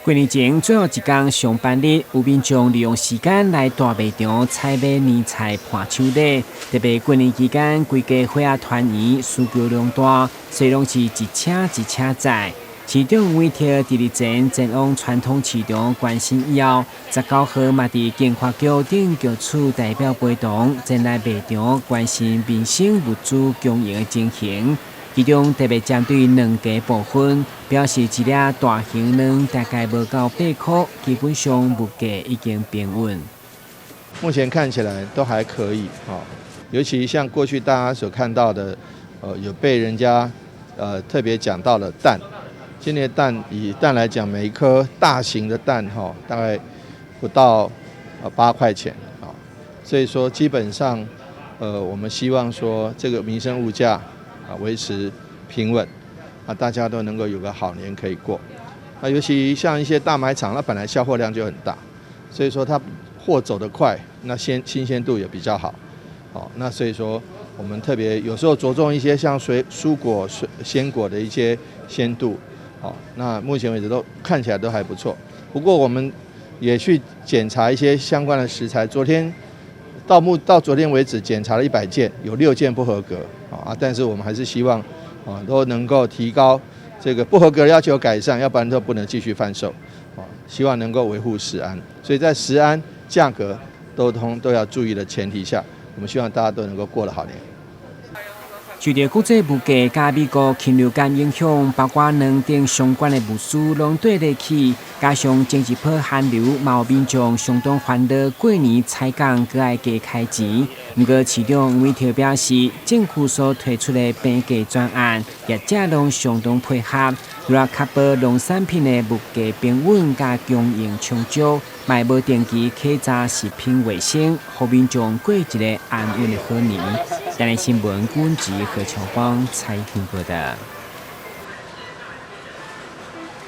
过年前最后一天上班日，有民众利用时间来大卖场采买年菜、伴手礼。特别过年期间，规家伙仔团圆，需求量大，所以拢是一车一车载。市长每天第二前前往传统市场关心以后，19号嘛伫建华局顶局处代表陪同前来卖场关心民生物资供应的情形。其中特别针对两家部分，表示一粒大型卵大概无到8块，基本上物价已经平稳。目前看起来都还可以啊，尤其像过去大家所看到的，有被人家特别讲到的蛋，今年蛋以蛋来讲，每一颗大型的蛋大概不到8块钱啊，所以说基本上我们希望说这个民生物价维持平稳大家都能够有个好年可以过。尤其像一些大买场，它本来销货量就很大，所以说它货走得快，那新鲜度也比较好。那所以说我们特别有时候着重一些像蔬果、鲜果的一些鲜度。那目前为止都看起来都还不错。不过我们也去检查一些相关的食材，昨天到昨天为止检查了100件，有6件不合格但是我们还是希望都能够提高这个不合格的要求改善，要不然都不能继续贩售希望能够维护食安。所以在食安、价格都要注意的前提下，我们希望大家都能够过得好年。随着国际物价加美国禽流感影响，包括卵等相关的物资拢对得起，加上经济波寒流，有民众相当烦恼过年采购搁爱加开钱。不过市长吴伟条表示，政府所推出的平价专案，业者拢相当配合，为了确保农产品的物价平稳加供应充足，卖无定期客查食品卫生，互民众过一个安稳的好年。台南新闻，军职何强邦采访报道。